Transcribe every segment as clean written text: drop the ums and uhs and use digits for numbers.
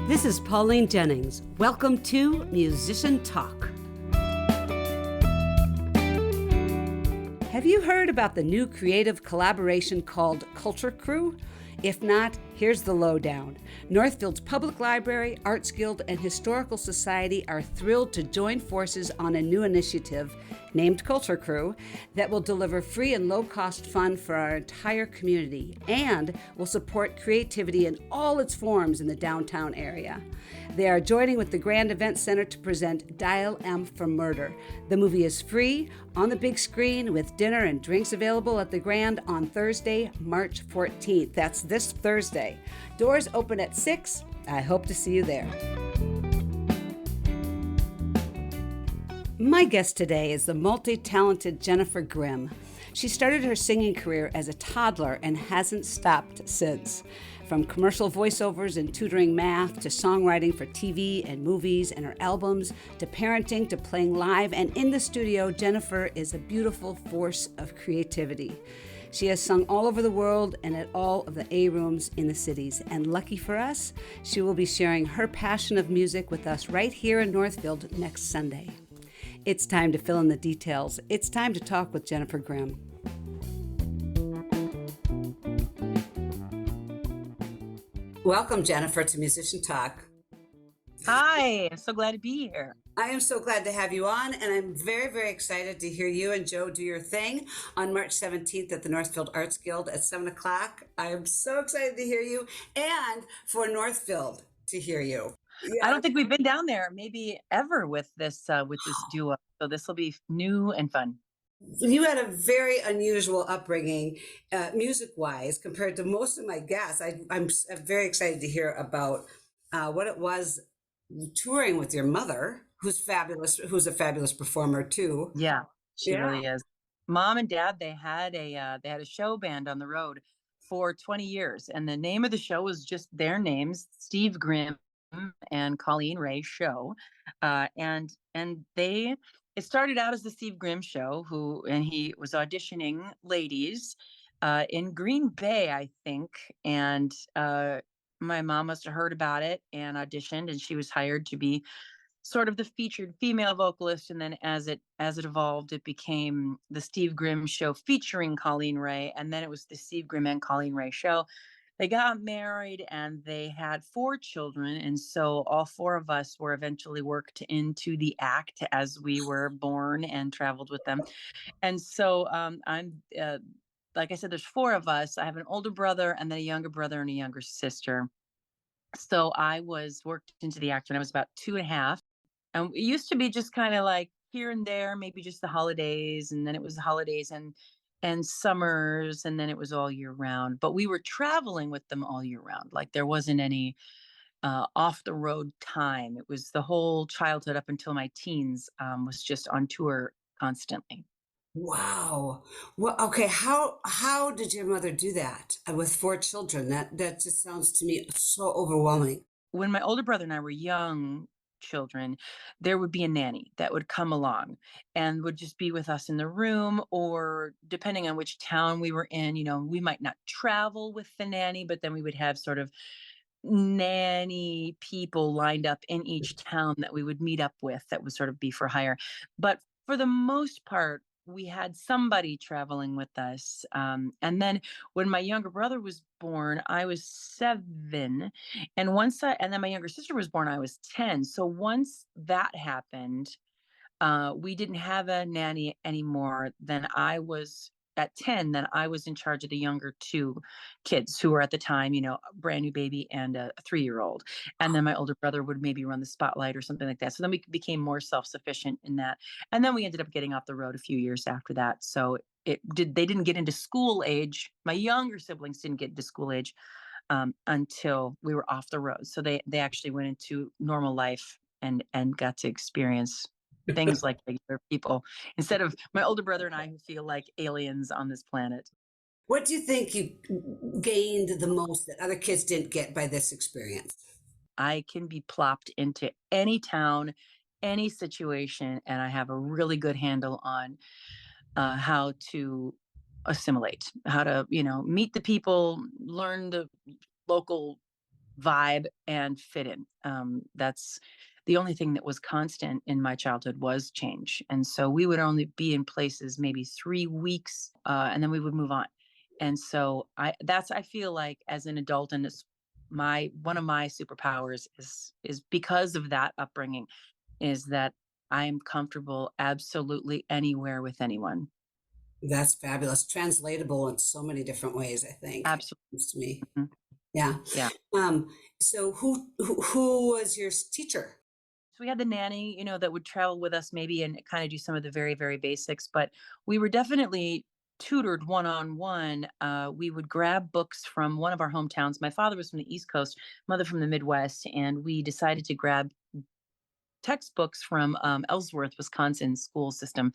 This is Pauline Jennings. Welcome to Musician Talk. Have you heard about the new creative collaboration called Culture Crew? If not, here's the lowdown. Northfield's Public Library, Arts Guild, and Historical Society are thrilled to join forces on a new initiative named Culture Crew that will deliver free and low-cost fun for our entire community and will support creativity in all its forms in the downtown area. They are joining with the Grand Event Center to present Dial M for Murder. The movie is free on the big screen with dinner and drinks available at the Grand on Thursday, March 14th. That's this Thursday. Doors open at 6. I hope to see you there. My guest today is the multi-talented Jennifer Grimm. She started her singing career as a toddler and hasn't stopped since. From commercial voiceovers and tutoring math to songwriting for TV and movies and her albums to parenting to playing live and in the studio, Jennifer is a beautiful force of creativity. She has sung all over the world and at all of the A rooms in the cities. And lucky for us, she will be sharing her passion of music with us right here in Northfield next Sunday. It's time to fill in the details. It's time to talk with Jennifer Grimm. Welcome, Jennifer, to Musician Talk. Hi, I'm so glad to be here. I am so glad to have you on, and I'm very, very excited to hear you and Joe do your thing on March 17th at the Northfield Arts Guild at 7 o'clock. I am so excited to hear you and for Northfield to hear you. Yeah. I don't think we've been down there maybe ever with this duo, so this will be new and fun. You had a very unusual upbringing, music-wise, compared to most of my guests. I'm very excited to hear about what it was touring with your mother, who's fabulous, who's a fabulous performer too. Yeah, she really is. Mom and Dad, they had a show band on the road for 20 years, and the name of the show was just their names, Steve Grimm and Colleen Ray Show, and it started out as the Steve Grimm Show, and he was auditioning ladies in Green Bay, I think, and my mom must have heard about it and auditioned, and she was hired to be sort of the featured female vocalist. And then as it evolved, it became the Steve Grimm Show featuring Colleen Ray, and then it was the Steve Grimm and Colleen Ray Show. They got married and they had 4 children. And so all 4 of us were eventually worked into the act as we were born and traveled with them. And so I'm, like I said, there's 4 of us. I have an older brother and then a younger brother and a younger sister. So I was worked into the act when I was about 2.5. And it used to be just kind of like here and there, maybe just the holidays. And then it was the holidays and summers, and then it was all year round. But we were traveling with them all year round. Like there wasn't any off the road time. It was the whole childhood up until my teens was just on tour constantly. Wow. Well, okay. How did your mother do that with 4 children? That just sounds to me so overwhelming. When my older brother and I were young children, there would be a nanny that would come along and would just be with us in the room, or depending on which town we were in, we might not travel with the nanny, but then we would have sort of nanny people lined up in each town that we would meet up with that would sort of be for hire. But for the most part, we had somebody traveling with us. And then when my younger brother was born, I was 7. And then my younger sister was born, I was 10. So once that happened, we didn't have a nanny anymore. Then at 10, then I was in charge of the younger 2 kids who were at the time, a brand new baby and a 3-year-old. And then my older brother would maybe run the spotlight or something like that. So then we became more self-sufficient in that. And then we ended up getting off the road a few years after that. So they didn't get into school age. My younger siblings didn't get into school age until we were off the road. So they actually went into normal life and got to experience things like regular people instead of my older brother and I, who feel like aliens on this planet. What do you think you gained the most that other kids didn't get by this experience? I can be plopped into any town, any situation, and I have a really good handle on how to assimilate, how to, meet the people, learn the local vibe and fit in. That's the only thing that was constant in my childhood was change. And so we would only be in places maybe 3 weeks, and then we would move on. And so I feel like as an adult, and it's my one of my superpowers is because of that upbringing, is that I'm comfortable absolutely anywhere with anyone. That's fabulous. Translatable in so many different ways, I think. It Absolutely. seems to me. Mhm. Yeah. Yeah. Um, so who was your teacher? So we had the nanny, that would travel with us maybe and kind of do some of the very, very basics, but we were definitely tutored one on one. We would grab books from one of our hometowns. My father was from the East Coast, mother from the Midwest, and we decided to grab textbooks from Ellsworth, Wisconsin school system.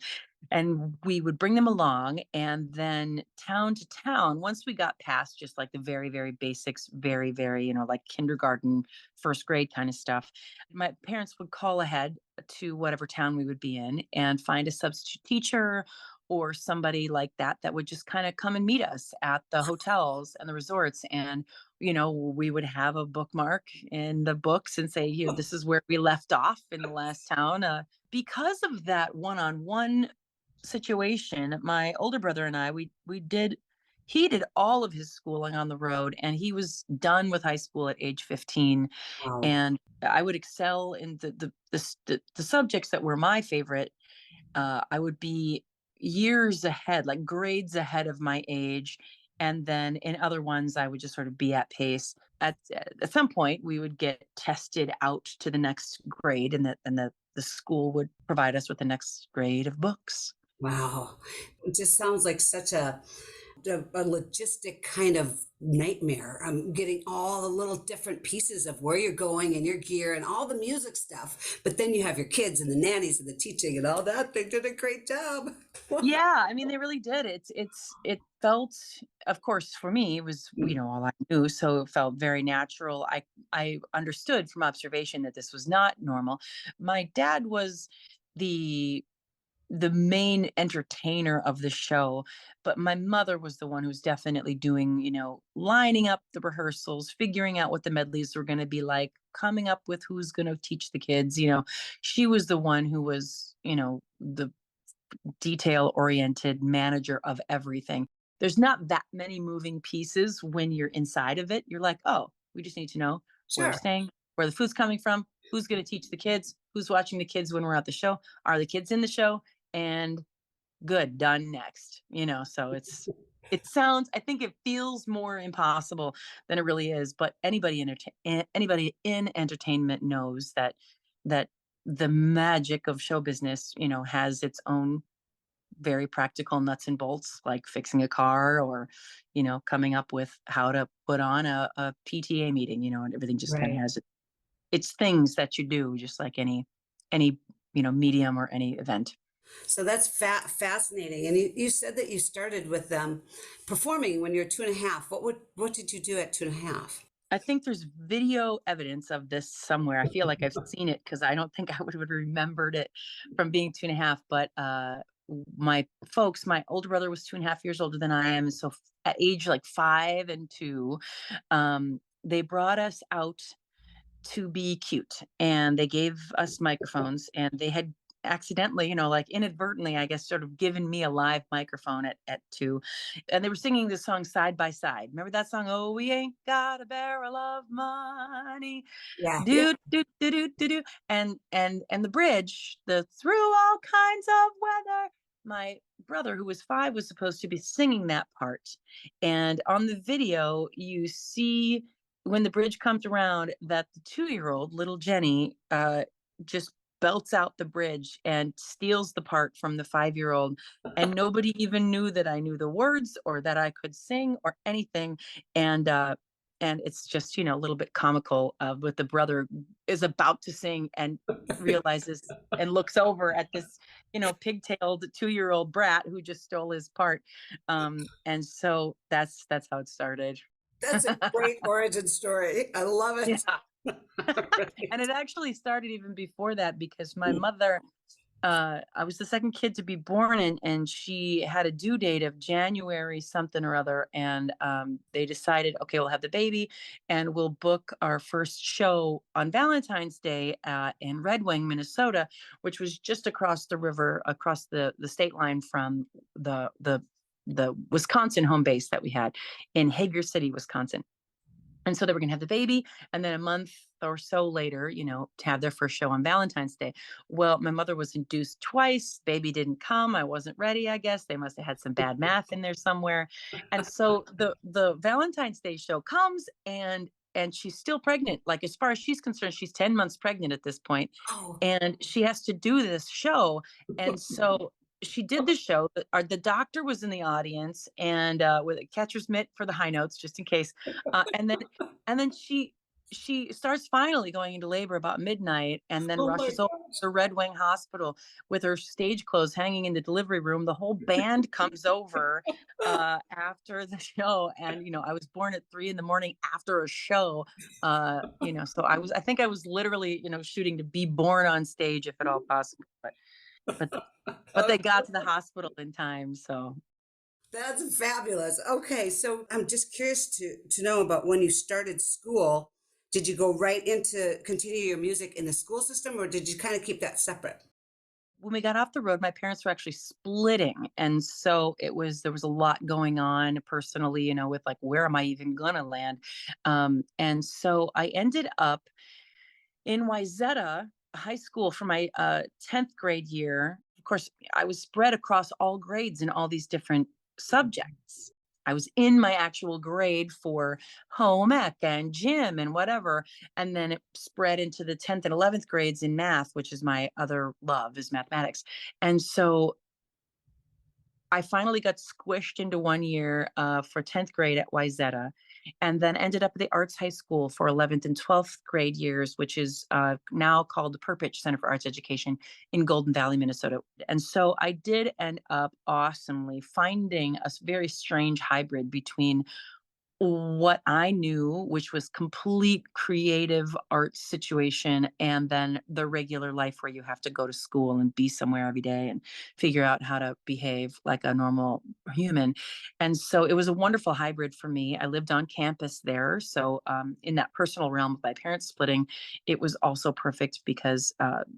And we would bring them along. And then town to town, once we got past just like the very, very basics, very, very, like kindergarten, first grade kind of stuff, my parents would call ahead to whatever town we would be in and find a substitute teacher or somebody like that that would just kind of come and meet us at the hotels and the resorts. And we would have a bookmark in the books and say, this is where we left off in the last town. Because of that one-on-one situation, my older brother and I, he did all of his schooling on the road, and he was done with high school at age 15. Wow. And I would excel in the subjects that were my favorite. I would be years ahead, like grades ahead of my age. And then in other ones, I would just sort of be at pace. At some point, we would get tested out to the next grade, and the school would provide us with the next grade of books. Wow. It just sounds like such a logistic kind of nightmare. I'm getting all the little different pieces of where you're going and your gear and all the music stuff. But then you have your kids and the nannies and the teaching and all that. They did a great job. Yeah, I mean, they really did. It felt, of course, for me, it was, all I knew, so it felt very natural. I understood from observation that this was not normal. My dad was the the main entertainer of the show, but my mother was the one who's definitely doing, lining up the rehearsals, figuring out what the medleys were going to be like, coming up with who's going to teach the kids. She was the one who was, the detail oriented manager of everything. There's not that many moving pieces when you're inside of it. You're like, oh, we just need to know where we're Sure. staying, where the food's coming from, who's going to teach the kids, who's watching the kids when we're at the show, are the kids in the show, and good, done, next. So I think it feels more impossible than it really is. But anybody in entertainment knows that the magic of show business, has its own very practical nuts and bolts, like fixing a car or, coming up with how to put on a PTA meeting, and everything just kind of Right. has its things that you do, just like any, medium or any event. So that's fascinating. And you said that you started with performing when you're 2.5. What did you do at 2.5? I think there's video evidence of this somewhere. I feel like I've seen it because I don't think I would have remembered it from being 2.5. But my folks, my older brother was 2.5 years older than I am. So at age like 5 and 2, they brought us out to be cute, and they gave us microphones, and they had accidentally, like inadvertently, I guess, sort of given me a live microphone at 2, and they were singing this song Side by Side. Remember that song? Oh, we ain't got a barrel of money, Yeah. Yeah. do do do do do do, and the bridge, the through all kinds of weather. My brother, who was 5, was supposed to be singing that part, and on the video you see when the bridge comes around that the 2-year-old little Jenny just belts out the bridge and steals the part from the 5-year-old, and nobody even knew that I knew the words or that I could sing or anything. And it's just, a little bit comical with the brother is about to sing and realizes and looks over at this, pigtailed 2-year-old brat who just stole his part. And so that's how it started. That's a great origin story. I love it. Yeah. And it actually started even before that, because my mother I was the second kid to be born, and she had a due date of January something or other, and they decided, okay, we'll have the baby, and we'll book our first show on Valentine's Day in Red Wing, Minnesota, which was just across the river, across the state line from the Wisconsin home base that we had in Hager City, Wisconsin. And so they were going to have the baby. And then a month or so later, to have their first show on Valentine's Day. Well, my mother was induced twice. Baby didn't come. I wasn't ready, I guess. They must have had some bad math in there somewhere. And so the Valentine's Day show comes, and she's still pregnant. Like, as far as she's concerned, she's 10 months pregnant at this point, Oh, and she has to do this show. And so she did the show. The doctor was in the audience, and with a catcher's mitt for the high notes, just in case. And then she starts finally going into labor about midnight, and then oh my rushes over to gosh. the Red Wing Hospital with her stage clothes hanging in the delivery room. The whole band comes over after the show, and I was born at 3 in the morning after a show. So I think I was literally shooting to be born on stage if at all possible, but but they got to the hospital in time. So That's fabulous. Okay, so I'm just curious to know about when you started school. Did you go right into continue your music in the school system, or did you kind of keep that separate? when we got off the road, my parents were actually splitting. And so there was a lot going on personally, with like, where am I even gonna land? And so I ended up in Wayzata High School for my 10th grade year. Of course, I was spread across all grades in all these different subjects. I was in my actual grade for home ec and gym and whatever. And then it spread into the 10th and 11th grades in math, which is my other love, is mathematics. And so I finally got squished into 1 year for 10th grade at Wayzata, and then ended up at the Arts High School for 11th and 12th grade years, which is now called the Perpich Center for Arts Education in Golden Valley, Minnesota. And so I did end up awesomely finding a very strange hybrid between what I knew, which was complete creative art situation, and then the regular life where you have to go to school and be somewhere every day and figure out how to behave like a normal human. And so it was a wonderful hybrid for me. I lived on campus there. So in that personal realm of my parents splitting, it was also perfect because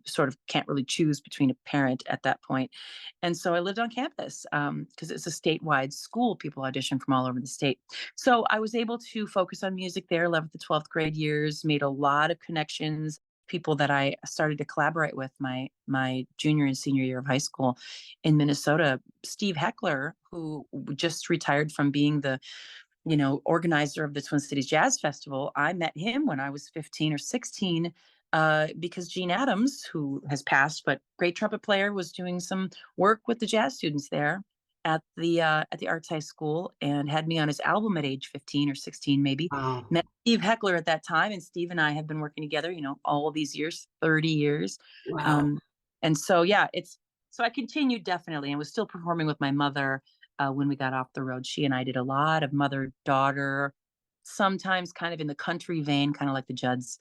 sort of can't really choose between a parent at that point. And so I lived on campus because it's a statewide school. People audition from all over the state. So I was able to focus on music there, 11th to 12th grade years, made a lot of connections, people that I started to collaborate with my junior and senior year of high school in Minnesota. Steve Heckler, who just retired from being the organizer of the Twin Cities Jazz Festival. I met him when I was 15 or 16 because Gene Adams, who has passed, but great trumpet player, was doing some work with the jazz students there at the Arts High School, and had me on his album at age 15 or 16, maybe. Wow. Met Steve Heckler at that time, and Steve and I have been working together, all of these years, 30 years. Wow. Um, and so, yeah, so I continued definitely, and was still performing with my mother when we got off the road. She and I did a lot of mother daughter, sometimes kind of in the country vein, kind of like the Judds.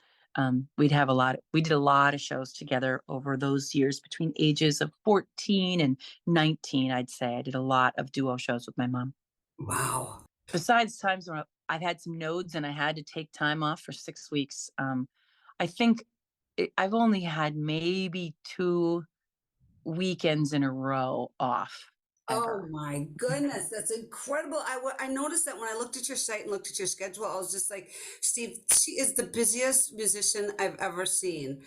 We did a lot of shows together over those years between ages of 14 and 19. I'd say I did a lot of duo shows with my mom. Wow. Besides times when I've had some nodes and I had to take time off for 6 weeks. I think I've only had maybe 2 weekends in a row off Oh ever. my goodness, that's incredible. I noticed that when I looked at your site and looked at your schedule, I was just like, Steve, she is the busiest musician I've ever seen.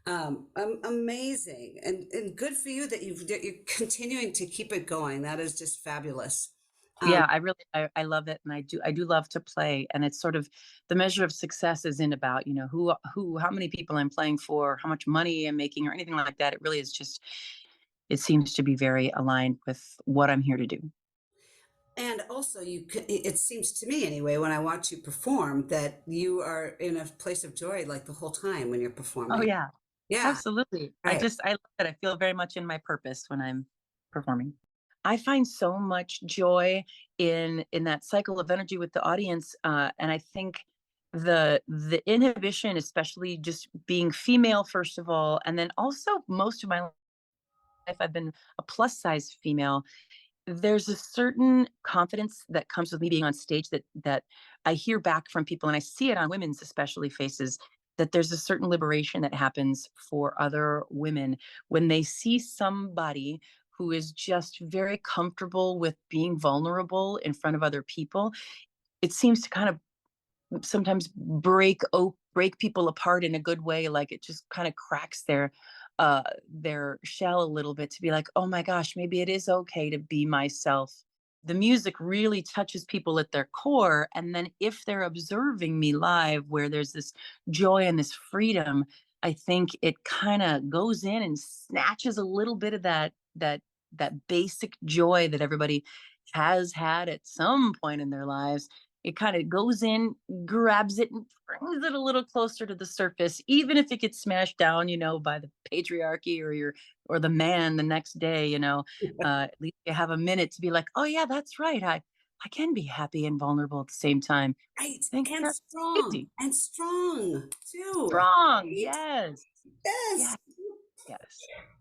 Amazing, and good for you that you're continuing to keep it going. That is just fabulous. Um, Yeah, I love it, and I do love to play, and it's sort of the measure of success isn't about who how many people I'm playing for, how much money I'm making, or anything like that. It really is just, it seems to be very aligned with what I'm here to do. and also, it seems to me anyway, when I watch you perform, that you are in a place of joy like the whole time when you're Oh performing. yeah, Yeah, absolutely. right. I love it. I feel very much in my purpose when I'm performing. I find so much joy in that cycle of energy with the audience, and I think the inhibition, especially just being female, first of all, and then also most of my I've been a plus size female, there's a certain confidence that comes with me being on stage that I hear back from people, and I see it on women's especially faces, that there's a certain liberation that happens for other women when they see somebody who is just very comfortable with being vulnerable in front of other people. It seems to kind of sometimes break people apart in a good way, like it just kind of cracks their shell a little bit to be like, oh my gosh, maybe it is okay to be myself. The music really touches people at their core, and then if they're observing me live where there's this joy and this freedom, I think it kind of goes in and snatches a little bit of that basic joy that everybody has had at some point in their lives. It kind of goes in, grabs it, and brings it a little closer to the surface, even if it gets smashed down, by the patriarchy or the man the next day. At least you have a minute to be like, oh yeah, that's right. I can be happy and vulnerable at the same time. Right. I think And that's strong. crazy. And strong too. Strong, Right? yes, Yes. yes, yes.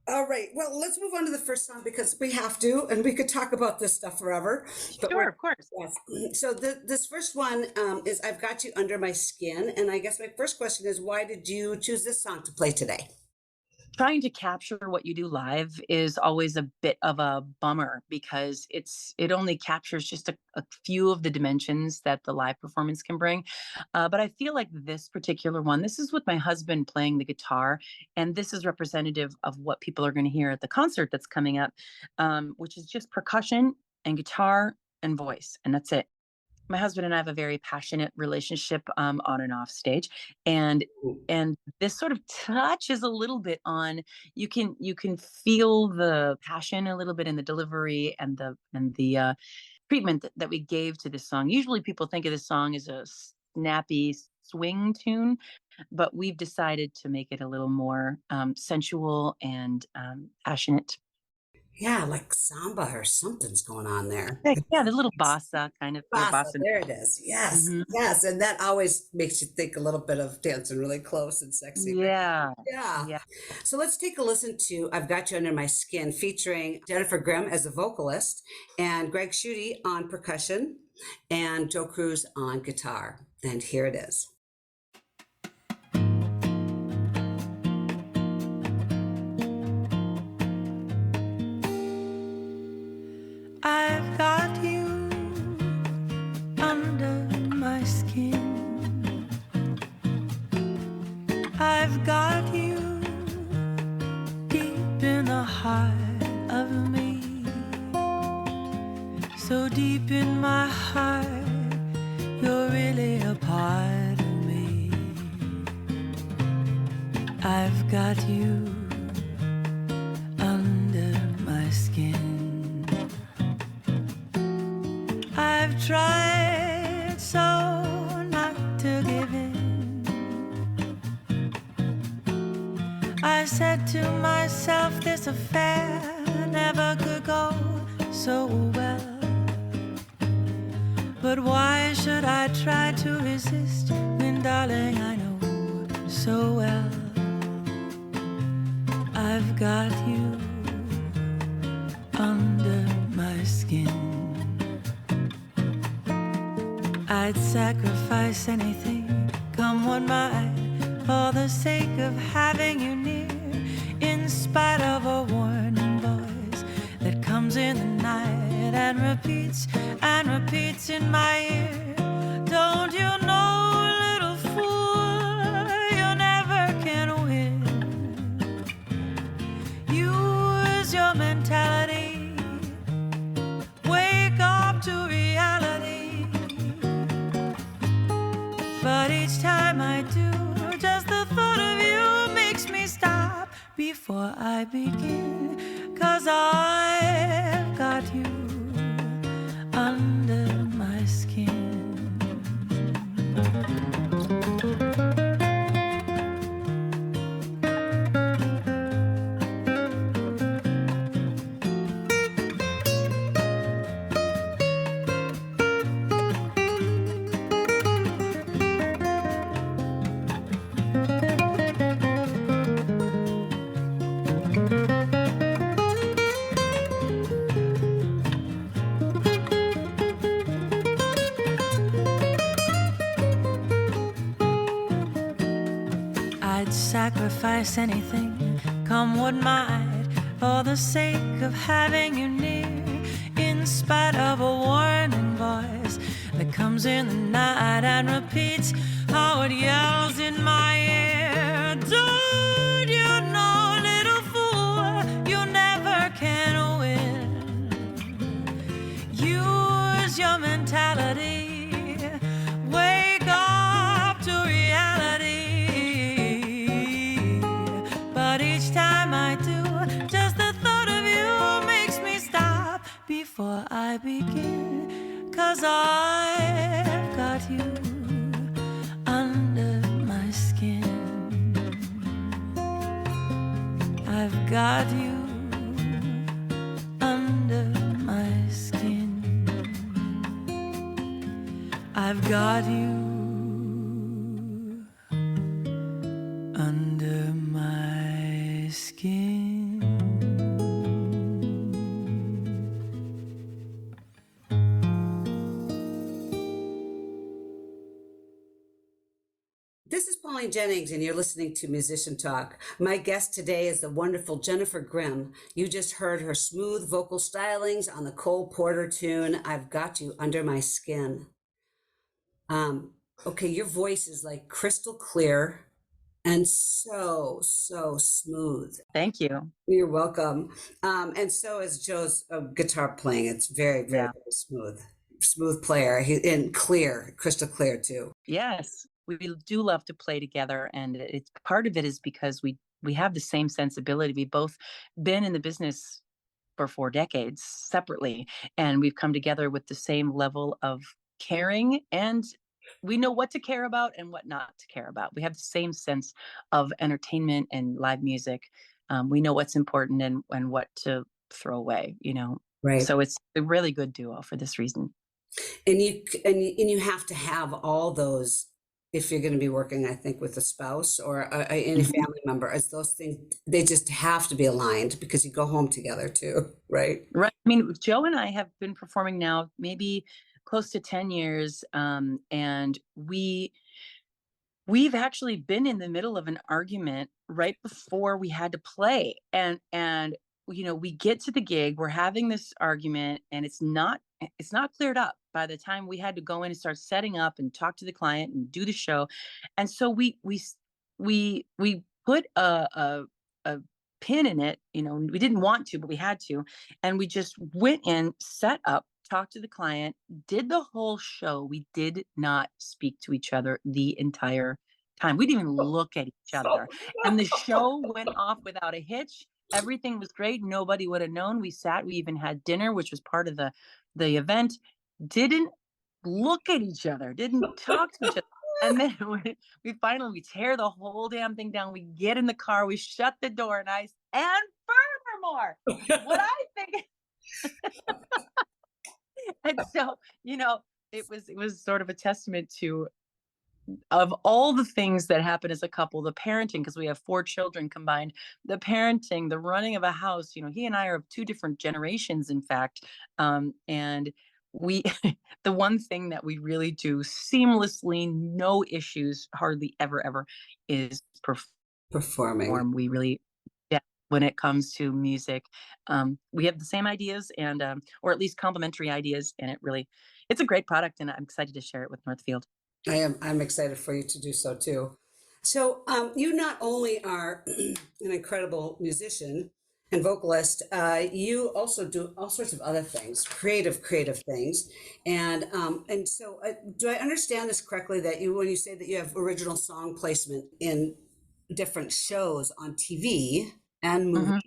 All right. Well, let's move on to the first song because we have to, and we could talk about this stuff forever. But Sure, of course. yes. So this first one is "I've Got You Under My Skin," and I guess my first question is, why did you choose this song to play today? Trying to capture what you do live is always a bit of a bummer because it only captures just a few of the dimensions that the live performance can bring. But I feel like this particular one, this is with my husband playing the guitar, and this is representative of what people are going to hear at the concert that's coming up, which is just percussion and guitar and voice, and that's it. My husband and I have a very passionate relationship, on and off stage, and and this sort of touches a little bit on, you can feel the passion a little bit in the delivery and the treatment that we gave to this song. Usually people think of this song as a snappy swing tune, but we've decided to make it a little more sensual and passionate. Yeah, like samba or something's going on there. Yeah, the little bossa kind of, Bossa, bossa. there it is. Yes, Mhm. yes, and that always makes you think a little bit of dancing really close and sexy. Yeah, Yeah. yeah. So let's take a listen to "I've Got You Under My Skin" featuring Jennifer Grimm as a vocalist and Greg Schutte on percussion and Joe Cruz on guitar. And here it is. I've got you under my skin. I've got you deep in the heart of me. So deep in my heart, you're really a part of me. I've got you under my skin. I've tried so not to give in. I said to myself, this affair never could go so well. But why should I try to resist when, darling, I know so well I've got you under my skin. I'd sacrifice anything, come what might, for the sake of having you near, in spite of a warning voice that comes in the night and repeats in my ear. Don't you know, little fool, you never can win. Use your mentality, wake up to reality. But each time I do, just the thought of you makes me stop before I begin. 'Cause I've got you under my skin. I'd sacrifice anything, come what might, for the sake of having you near. In spite of a warning voice that comes in the night and repeats how it yells in my ear. Don't you know, little fool, you never can win. Use your mentality, wake up to reality. But each time I do, just the thought of you makes me stop before I begin. 'Cause I've got you under my skin. I've got you under my skin. I've got you under my skin. This is Pauline Jennings, and you're listening to Musician Talk. My guest today is the wonderful Jennifer Grimm. You just heard her smooth vocal stylings on the Cole Porter tune, I've Got You Under My Skin. Okay, your voice is like crystal clear and so smooth. Thank you. You're welcome. And so is Joe's guitar playing. It's very, very, Yeah. very smooth player. And clear, crystal clear too. Yes, we do love to play together, and it's part of it is because we have the same sensibility. We've both been in the business for 4 decades separately, and we've come together with the same level of caring, and we know what to care about and what not to care about. We have the same sense of entertainment and live music. We know what's important and what to throw away, you know. Right. So it's a really good duo for this reason. And you have to have all those if you're going to be working, I think, with a spouse or any family member, as those things, they just have to be aligned because you go home together too, right? Right. I mean, Joe and I have been performing now maybe close to 10 years. And we've actually been in the middle of an argument right before we had to play. And you know, we get to the gig, we're having this argument, and it's not cleared up by the time we had to go in and start setting up and talk to the client and do the show. And so we put a pin in it. You know, we didn't want to, but we had to, and we just went in, set up, talked to the client, did the whole show. We did not speak to each other the entire time. We didn't even look at each other, and the show went off without a hitch. Everything was great. Nobody would have known. We even had dinner, which was part of the event. Didn't look at each other, didn't talk to each other. And then we finally tear the whole damn thing down. We get in the car, we shut the door, and furthermore, what I think. And so, you know, it was sort of a testament to, of all the things that happen as a couple, the parenting, because we have 4 children combined, the parenting, the running of a house, you know, he and I are of 2 different generations, in fact. And we, the one thing that we really do seamlessly, no issues, hardly ever, is performing. We really, yeah, when it comes to music, we have the same ideas and, or at least complementary ideas. And it's a great product, and I'm excited to share it with Northfield. I'm excited for you to do so too. So you not only are an incredible musician and vocalist, you also do all sorts of other things, creative things. And so do I understand this correctly, that when you say that you have original song placement in different shows on TV and movies,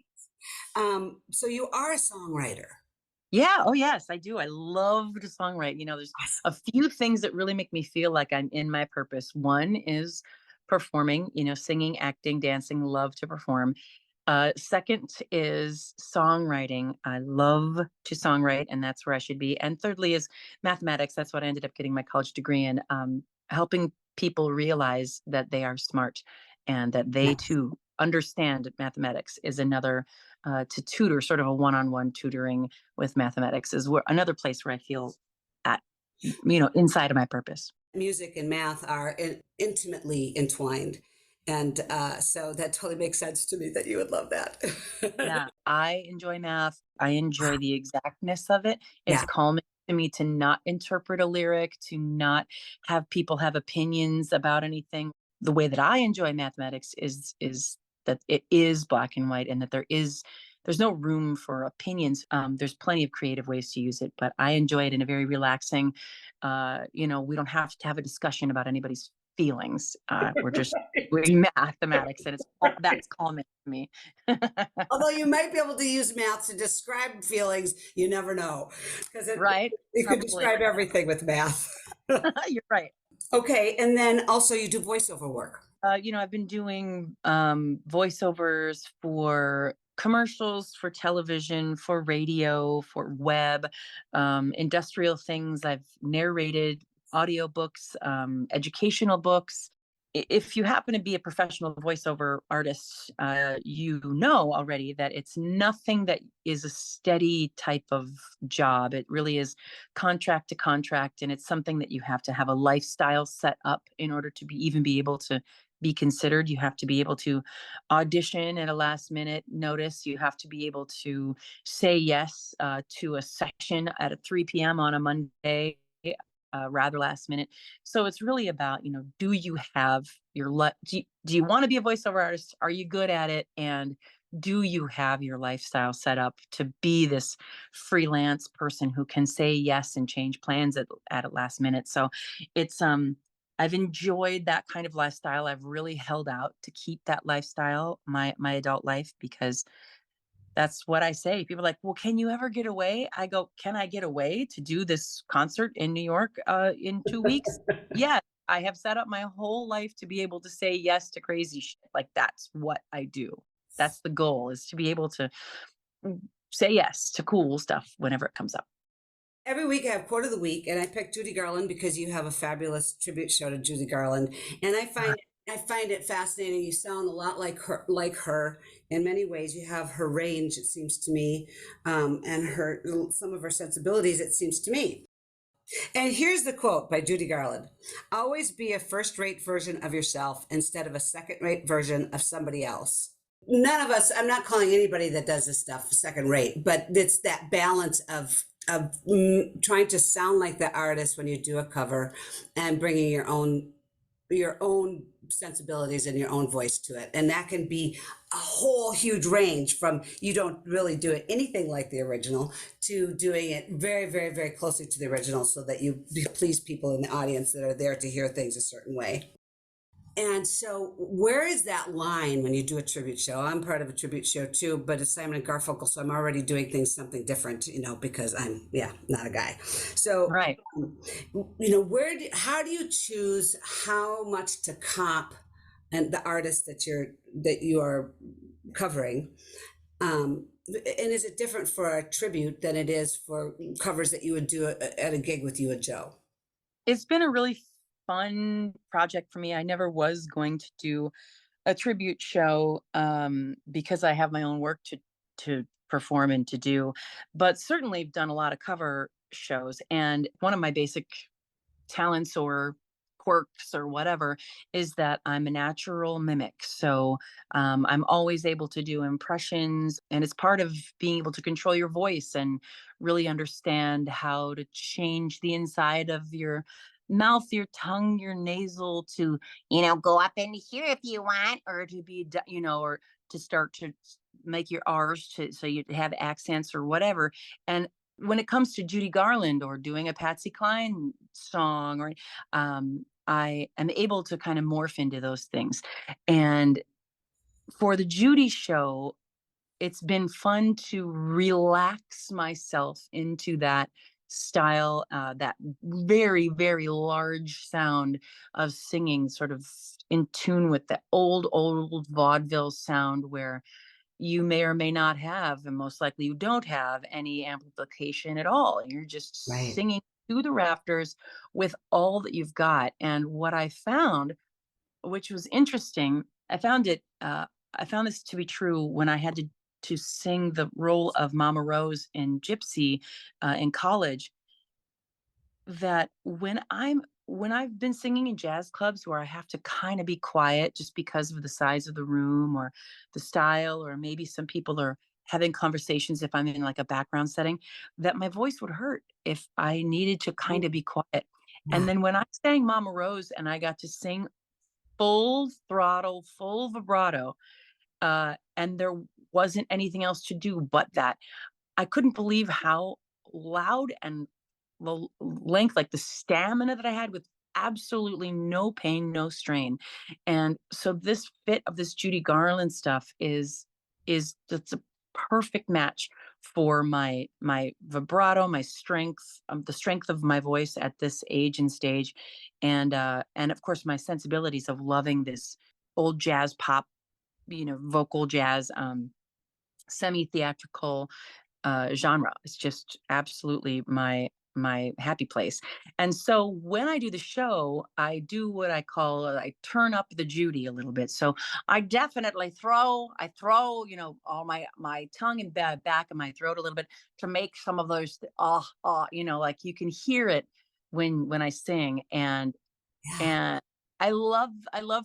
so you are a songwriter? Yeah. Oh, yes, I do. I love to songwrite. You know, there's a few things that really make me feel like I'm in my purpose. One is performing, you know, singing, acting, dancing, love to perform. Second is songwriting. I love to songwrite, and that's where I should be. And thirdly is mathematics. That's what I ended up getting my college degree in, helping people realize that they are smart and that they too understand mathematics is another, to tutor, sort of a one-on-one tutoring with mathematics is another place where I feel at, you know, inside of my purpose. Music and math are intimately entwined. And so that totally makes sense to me that you would love that. Yeah, I enjoy math. I enjoy the exactness of it. It's Yeah. calming to me to not interpret a lyric, to not have people have opinions about anything. The way that I enjoy mathematics is that it is black and white, and that there's no room for opinions. There's plenty of creative ways to use it, but I enjoy it in a very relaxing. We don't have to have a discussion about anybody's feelings. We're just doing mathematics, and that's calming to me. Although you might be able to use math to describe feelings, you never know. Because Right? you could Probably. describe everything with math. You're right. Okay, and then also you do voiceover work. I've been doing voiceovers for commercials, for television, for radio, for web, industrial things. I've narrated audiobooks, educational books. If you happen to be a professional voiceover artist, you know already that it's nothing that is a steady type of job. It really is contract to contract, and it's something that you have to have a lifestyle set up in order to even be able to be considered. You have to be able to audition at a last minute notice. You have to be able to say yes to a session at a 3 p.m. on a Monday, rather last minute. So it's really about, do you have do you want to be a voiceover artist? Are you good at it? And do you have your lifestyle set up to be this freelance person who can say yes and change plans at a last minute? So it's I've enjoyed that kind of lifestyle. I've really held out to keep that lifestyle, my adult life, because that's what I say. People are like, "Well, can you ever get away?" I go, "Can I get away to do this concert in New York in 2 weeks?" Yes, I have set up my whole life to be able to say yes to crazy shit. Like, that's what I do. That's the goal, is to be able to say yes to cool stuff whenever it comes up. Every week I have quote of the week, and I picked Judy Garland because you have a fabulous tribute show to Judy Garland, and I find it fascinating. You sound a lot like her in many ways. You have her range, it seems to me, and her some of her sensibilities, it seems to me. And here's the quote by Judy Garland: "Always be a first-rate version of yourself instead of a second-rate version of somebody else." None of us, I'm not calling anybody that does this stuff second rate, but it's that balance of trying to sound like the artist when you do a cover and bringing your own sensibilities and your own voice to it. And that can be a whole huge range from you don't really do it anything like the original to doing it very, very, very closely to the original so that you please people in the audience that are there to hear things a certain way. And so, where is that line when you do a tribute show? I'm part of a tribute show too, but it's Simon and Garfunkel, so I'm already doing things something different, because I'm, not a guy. So, Right. how do you choose how much to comp and the artist that you are covering? And is it different for a tribute than it is for covers that you would do at a gig with you and Joe? It's been a really fun project for me. I never was going to do a tribute show because I have my own work to perform and to do, but certainly I've done a lot of cover shows. And one of my basic talents or quirks or whatever is that I'm a natural mimic. So I'm always able to do impressions, and it's part of being able to control your voice and really understand how to change the inside of your mouth, your tongue, your nasal to, go up into here if you want, or to be, or to start to make your R's so you have accents or whatever. And when it comes to Judy Garland or doing a Patsy Cline song, or I am able to kind of morph into those things. And for the Judy show, it's been fun to relax myself into that style, that very, very large sound of singing, sort of in tune with the old vaudeville sound where you may or may not have, and most likely you don't have any amplification at all. You're just Right. singing to the rafters with all that you've got. And what I found, which was interesting, I found this to be true when I had to sing the role of Mama Rose in Gypsy in college. That when I'm when I've been singing in jazz clubs where I have to kind of be quiet just because of the size of the room or the style, or maybe some people are having conversations if I'm in like a background setting, that my voice would hurt if I needed to kind of be quiet. And then when I sang Mama Rose and I got to sing full throttle, full vibrato, and there wasn't anything else to do but that, I couldn't believe how loud and the length, like the stamina that I had with absolutely no pain, no strain. And so this fit of this Judy Garland stuff is it's a perfect match for my vibrato, my strength, the strength of my voice at this age and stage, and of course my sensibilities of loving this old jazz pop, vocal jazz, semi theatrical genre. It's just absolutely my happy place. And so when I do the show, I do what I call I turn up the Judy a little bit. So I definitely throw all my tongue in the back of my throat a little bit to make some of those like you can hear it when I sing. And I love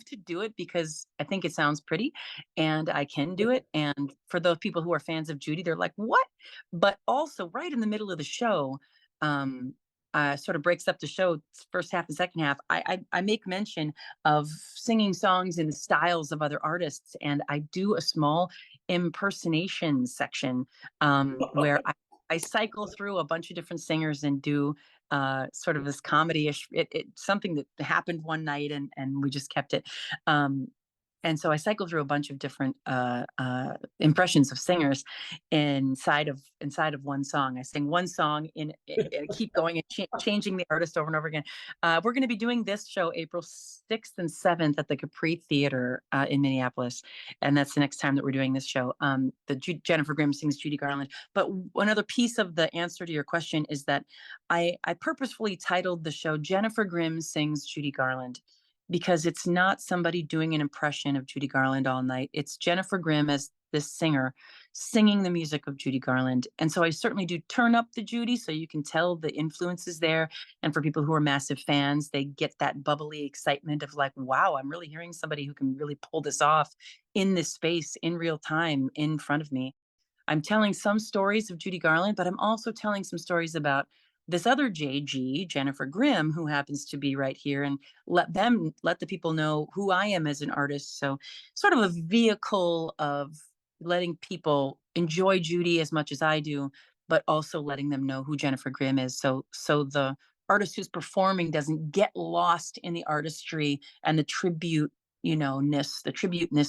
to do it because I think it sounds pretty and I can do it. And for those people who are fans of Judy, they're like, "What?" But also right in the middle of the show, um, sort of breaks up the show, first half and second half. I make mention of singing songs in the styles of other artists, and I do a small impersonation section, where I cycle through a bunch of different singers and do sort of this comedy-ish, something that happened one night, and we just kept it. Um, and so I cycle through a bunch of different impressions of singers inside of one song. I sing one song keep going and changing the artist over and over again. We're going to be doing this show April 6th and 7th at the Capri Theater in Minneapolis, and that's the next time that we're doing this show. Jennifer Grimm sings Judy Garland. But another piece of the answer to your question is that I purposefully titled the show Jennifer Grimm Sings Judy Garland, because it's not somebody doing an impression of Judy Garland all night. It's Jennifer Grimm as this singer singing the music of Judy Garland. And so I certainly do turn up the Judy so you can tell the influences there. And for people who are massive fans, they get that bubbly excitement of like, wow, I'm really hearing somebody who can really pull this off in this space in real time in front of me. I'm telling some stories of Judy Garland, but I'm also telling some stories about this other JG, Jennifer Grimm, who happens to be right here, and let the people know who I am as an artist. So sort of a vehicle of letting people enjoy Judy as much as I do, but also letting them know who Jennifer Grimm is. So the artist who's performing doesn't get lost in the artistry and the tributeness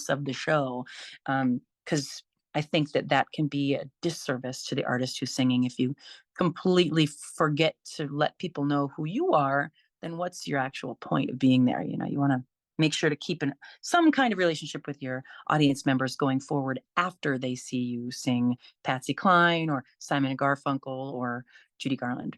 of the show. Because I think that can be a disservice to the artist who's singing. If you completely forget to let people know who you are, then what's your actual point of being there? You want to make sure to keep some kind of relationship with your audience members going forward after they see you sing Patsy Cline or Simon and Garfunkel or Judy Garland.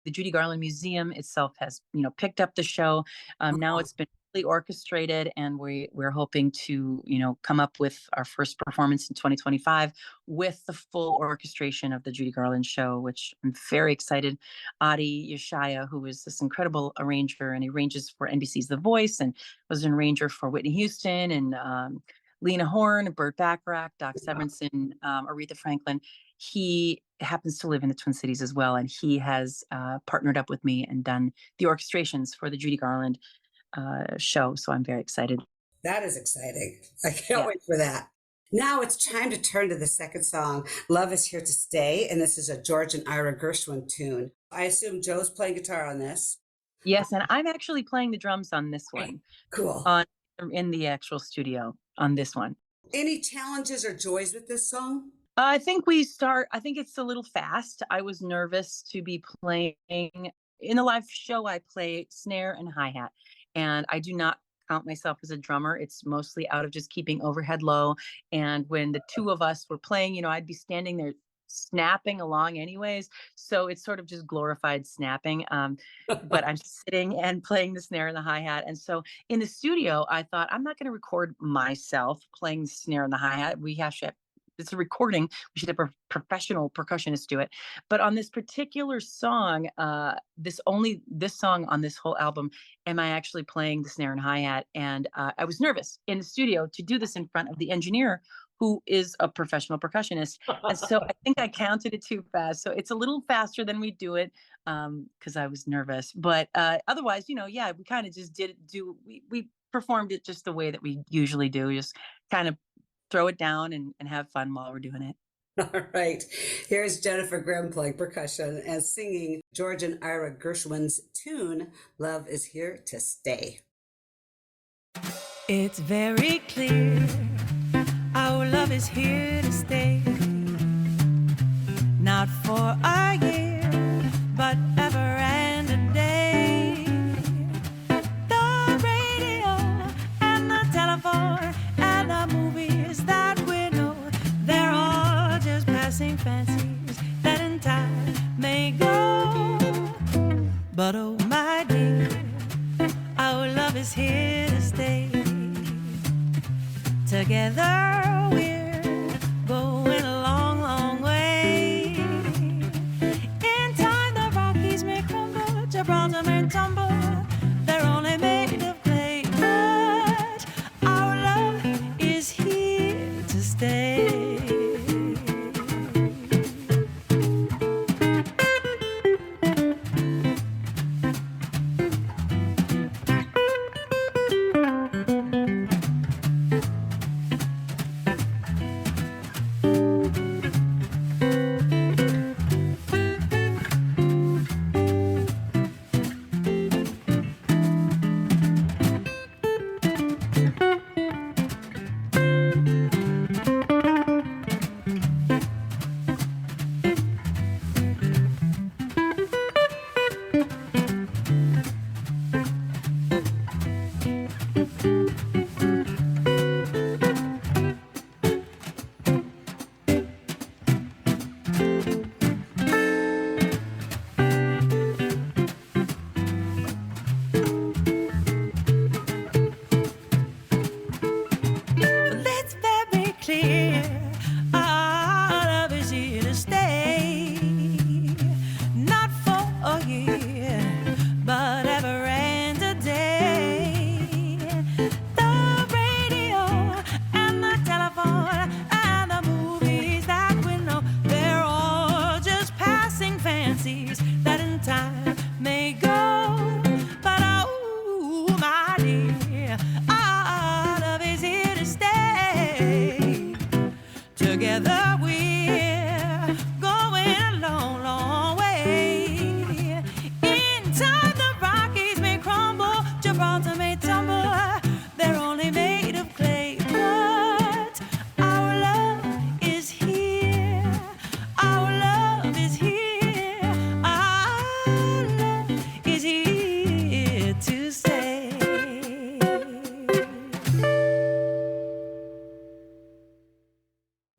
The Judy Garland Museum itself has, picked up the show. Now it's been fully orchestrated, and we're hoping to, come up with our first performance in 2025 with the full orchestration of the Judy Garland show, which I'm very excited. Adi Yeshaya, who is this incredible arranger, and he arranges for NBC's The Voice and was an arranger for Whitney Houston and Lena Horne, Burt Bacharach, Doc Severinsen, Aretha Franklin. He happens to live in the Twin Cities as well, and he has partnered up with me and done the orchestrations for the Judy Garland show. So I'm very excited. That is exciting. I can't wait for that. Now it's time to turn to the second song, Love Is Here to Stay, and this is a George and Ira Gershwin tune. I assume Joe's playing guitar on this. Yes, and I'm actually playing the drums on this one. Cool. In the actual studio on this one. Any challenges or joys with this song? I think it's a little fast. I was nervous to be playing in a live show. I play snare and hi-hat, and I do not count myself as a drummer. It's mostly out of just keeping overhead low. And when the two of us were playing, I'd be standing there snapping along anyways. So it's sort of just glorified snapping. But I'm sitting and playing the snare and the hi-hat. And so in the studio, I thought, I'm not going to record myself playing the snare and the hi-hat. We have to it's a recording. We should have a professional percussionist do it. But on this particular song, this song on this whole album, am I actually playing the snare and hi-hat? And I was nervous in the studio to do this in front of the engineer, who is a professional percussionist. And so I think I counted it too fast. So it's a little faster than we do it, because I was nervous. But otherwise, we kind of just we performed it just the way that we usually do, just kind of throw it down and have fun while we're doing it. All right. Here's Jennifer Grimm playing percussion and singing George and Ira Gershwin's tune, Love is Here to Stay. It's very clear our love is here to stay. Not for a year, but ever and a day. The radio and the telephone and the movies that we know, they're all just passing fancies that in time may go. But oh my dear, our love is here to stay. Together we're going a long, long way. In time the Rockies may crumble, Gibraltar may tumble, they're only made of clay. But our love is here to stay.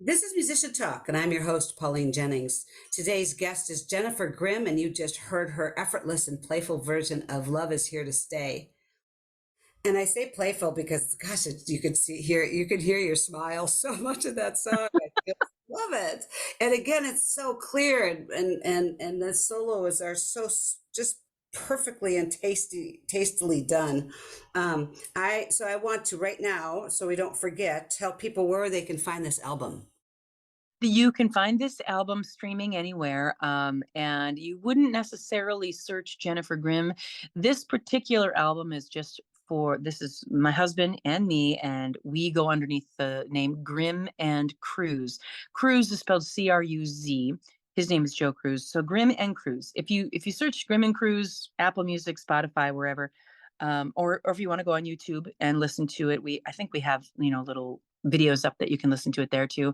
This is Musician Talk, and I'm your host, Pauline Jennings. Today's guest is Jennifer Grimm, and you just heard her effortless and playful version of Love is Here to Stay. And I say playful because, gosh, you could hear your smile so much of that song. I just love it. And again, it's so clear, and the solos are so just perfectly and tastily done. I want to right now, so we don't forget, tell people where they can find this album. You can find this album streaming anywhere, and you wouldn't necessarily search Jennifer Grimm. This particular album is just this is my husband and me, and we go underneath the name Grimm and Cruz. Cruz is spelled C-R-U-Z. His name is Joe Cruz. So Grimm and Cruz. If you search Grimm and Cruz, Apple Music, Spotify, wherever, or if you want to go on YouTube and listen to it, I think we have little videos up that you can listen to it there too.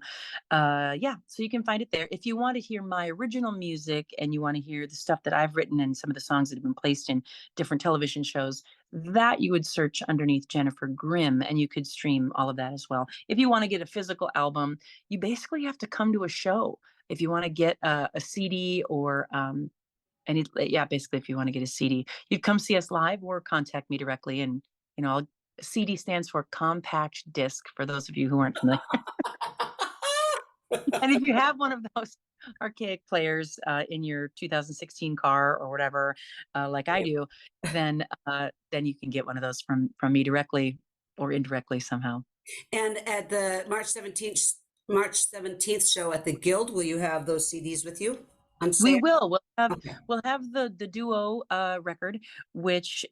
So you can find it there. If you want to hear my original music and you want to hear the stuff that I've written and some of the songs that have been placed in different television shows, that you would search underneath Jennifer Grimm, and you could stream all of that as well. If you want to get a physical album, you basically have to come to a show. If you want to get a CD or basically if you want to get a CD, you'd come see us live or contact me directly, and CD stands for compact disc, for those of you who aren't familiar. And if you have one of those archaic players in your 2016 car or whatever, like I do, then you can get one of those from me directly or indirectly somehow. And at the March 17th show at the Guild, will you have those CDs with you on We sale? will. Okay. We'll have the duo record, which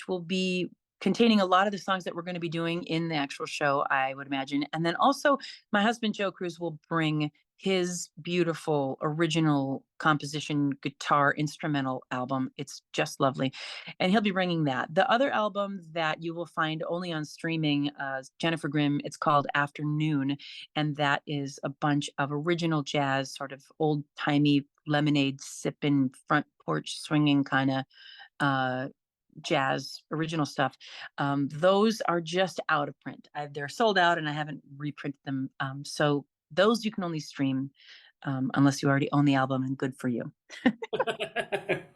will be containing a lot of the songs that we're going to be doing in the actual show, I would imagine. And then also, my husband Joe Cruz will bring his beautiful original composition guitar instrumental album. It's just lovely, and he'll be bringing that. The other album that you will find only on streaming, Jennifer Grimm. It's called Afternoon, and that is a bunch of original jazz, sort of old timey lemonade sipping, front porch swinging kind of uh, jazz original stuff. Those are just out of print. They're sold out, and I haven't reprinted them. So those you can only stream unless you already own the album, and good for you.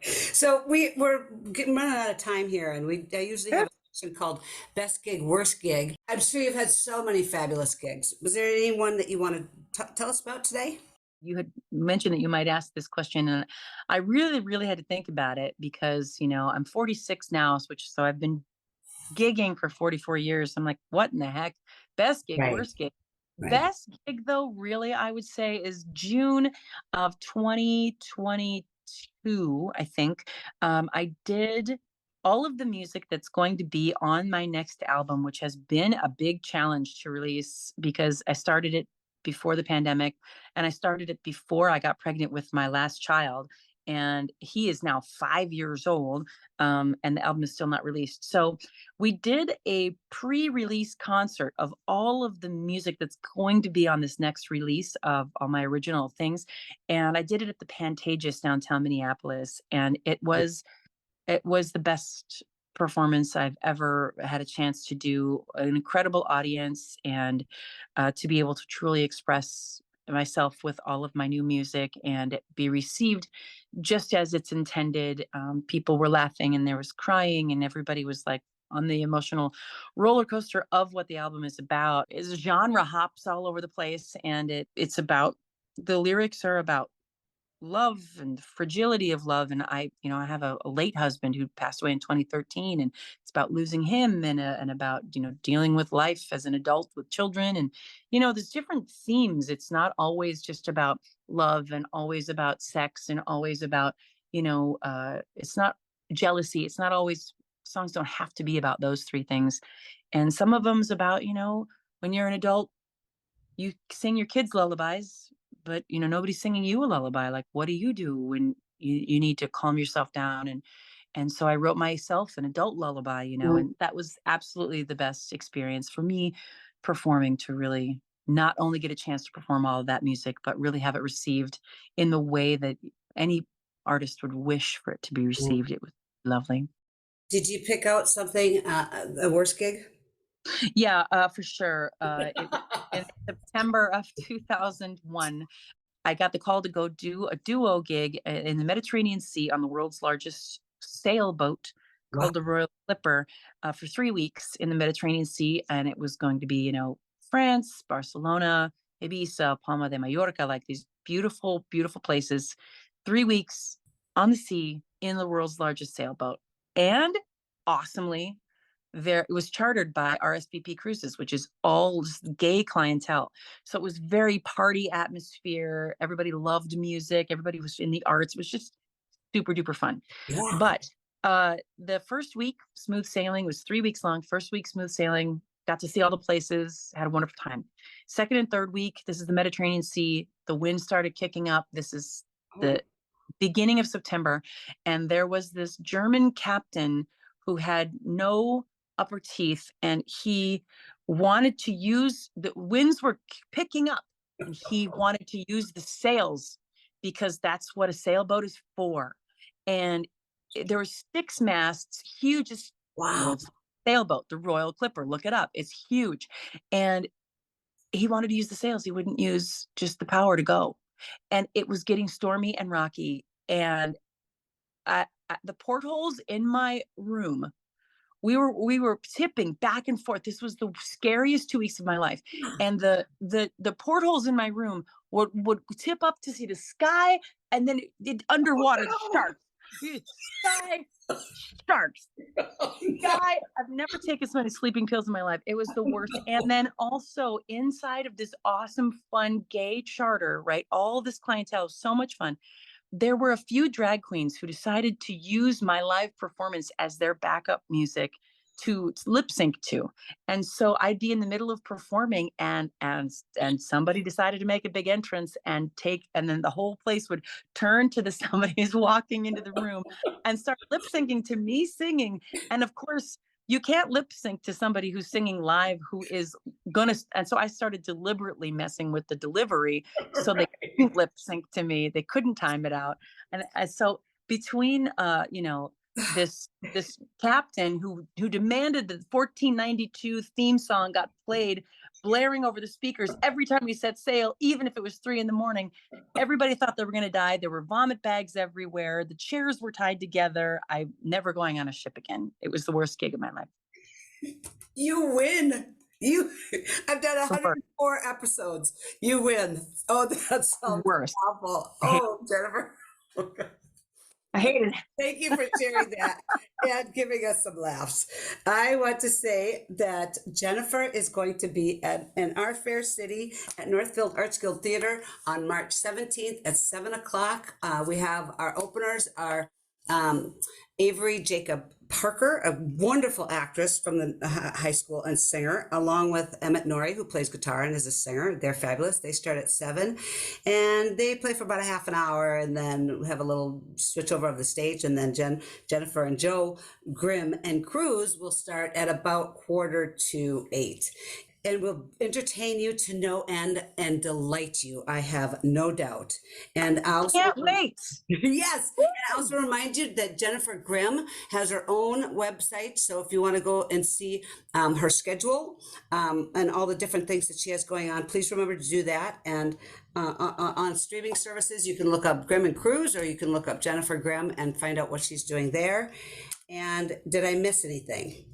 So we're getting running out of time here, and I usually have a section called Best Gig, Worst Gig. I'm sure you've had so many fabulous gigs. Was there anyone that you want to tell us about today? You had mentioned that you might ask this question, and I really, really had to think about it because, I'm 46 now, so I've been gigging for 44 years. I'm like, what in the heck? Best gig, Right, worst gig. right. Best gig, though, really, I would say is June of 2022, I think. I did all of the music that's going to be on my next album, which has been a big challenge to release because I started it before the pandemic, and I started it before I got pregnant with my last child. And he is now 5 years old, and the album is still not released. So we did a pre-release concert of all of the music that's going to be on this next release of all my original things. And I did it at the Pantages downtown Minneapolis. And it was the best performance I've ever had a chance to do. An incredible audience, and to be able to truly express myself with all of my new music and it be received just as it's intended. People were laughing and there was crying, and everybody was like on the emotional roller coaster of what the album is about. Is genre hops all over the place, and it's about, the lyrics are about love and the fragility of love. And I have a late husband who passed away in 2013, and it's about losing him, and about dealing with life as an adult with children. And there's different themes. It's not always just about love, and always about sex, and always about it's not jealousy. It's not always, songs don't have to be about those three things. And some of them's about when you're an adult, you sing your kids lullabies, but nobody's singing you a lullaby. Like, what do you do when you need to calm yourself down? And so I wrote myself an adult lullaby, and that was absolutely the best experience for me performing, to really not only get a chance to perform all of that music, but really have it received in the way that any artist would wish for it to be received. It was lovely. Did you pick out something, a worst gig? Yeah, for sure. It was in September of 2001. I got the call to go do a duo gig in the Mediterranean Sea on the world's largest sailboat Wow. called the Royal Clipper, for 3 weeks in the Mediterranean Sea. And it was going to be, France, Barcelona, Ibiza, Palma de Mallorca, like these beautiful, beautiful places. 3 weeks on the sea in the world's largest sailboat. And awesomely, it was chartered by RSVP Cruises, which is all just gay clientele. So it was very party atmosphere. Everybody loved music. Everybody was in the arts. It was just super duper fun. Yeah. But the first week, smooth sailing, was 3 weeks long. First week, smooth sailing, got to see all the places, had a wonderful time. Second and third week, this is the Mediterranean Sea. The wind started kicking up. This is the beginning of September. And there was this German captain who had no upper teeth, and he wanted to use, the winds were picking up, and he wanted to use the sails because that's what a sailboat is for. And there were 6 masts, hugest Wow. world's sailboat, the Royal Clipper. Look it up, it's huge. And he wanted to use the sails. He wouldn't use just the power to go. And it was getting stormy and rocky. And the portholes in my room we were tipping back and forth. This was the scariest 2 weeks of my life. And the portholes in my room would tip up to see the sky, and then it underwater, the sharks. Sky, sharks. Sky. I've never taken so many sleeping pills in my life. It was the worst. And then also inside of this awesome, fun, gay charter, right? All this clientele, so much fun. There were a few drag queens who decided to use my live performance as their backup music to lip sync to. And so I'd be in the middle of performing, and somebody decided to make a big entrance and then the whole place would turn to the somebody who's walking into the room and start lip syncing to me singing. And of course, you can't lip sync to somebody who's singing live who is and so I started deliberately messing with the delivery so they couldn't lip sync to me. They couldn't time it out. And so between this captain who demanded that 1492 theme song got played, blaring over the speakers every time we set sail, even if it was 3 a.m. Everybody thought they were going to die. There were vomit bags everywhere. The chairs were tied together. I'm never going on a ship again. It was the worst gig of my life. You win. I've done 104 episodes. You win. Oh, that sounds worst. Awful. Oh, Jennifer. I hated it. Thank you for sharing that and giving us some laughs. I want to say that Jennifer is going to be in our fair city at Northfield Arts Guild Theater on March 17th at 7 o'clock. We have our openers are Avery Jacob Parker, a wonderful actress from the high school and singer, along with Emmett Norrie, who plays guitar and is a singer. They're fabulous. They start at 7 and they play for about a half an hour and then have a little switch over of the stage. And then Jennifer and Joe Grimm and Cruz will start at about 7:45. And will entertain you to no end and delight you, I have no doubt. And I can't wait. Yes. And I also remind you that Jennifer Grimm has her own website. So if you want to go and see her schedule and all the different things that she has going on, please remember to do that. And on streaming services, you can look up Grimm and Cruz, or you can look up Jennifer Grimm and find out what she's doing there. And did I miss anything?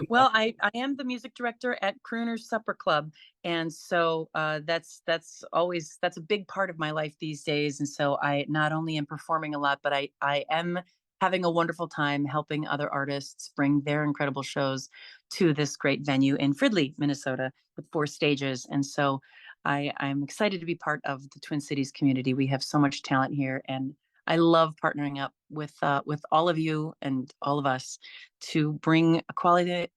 Well, I am the music director at Crooner's Supper Club. And so that's a big part of my life these days. And so I not only am performing a lot, but I am having a wonderful time helping other artists bring their incredible shows to this great venue in Fridley, Minnesota, with 4 stages. And so I'm excited to be part of the Twin Cities community. We have so much talent here, and I love partnering up with all of you and all of us to bring a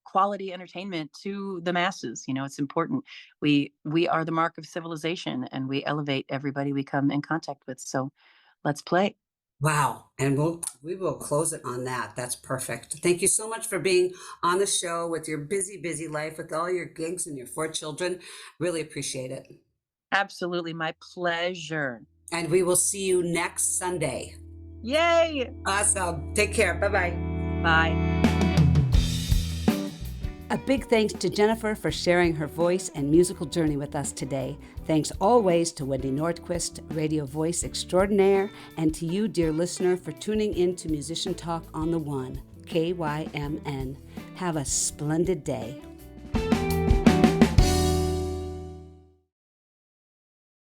quality entertainment to the masses. You know, it's important. We are the mark of civilization, and we elevate everybody we come in contact with. So let's play. Wow. And we will close it on that. That's perfect. Thank you so much for being on the show with your busy, busy life, with all your gigs and your 4 children. Really appreciate it. Absolutely. My pleasure. And we will see you next Sunday. Yay! Awesome. Take care. Bye-bye. Bye. A big thanks to Jennifer for sharing her voice and musical journey with us today. Thanks always to Wendy Nordquist, radio voice extraordinaire, and to you, dear listener, for tuning in to Musician Talk on the One, KYMN. Have a splendid day.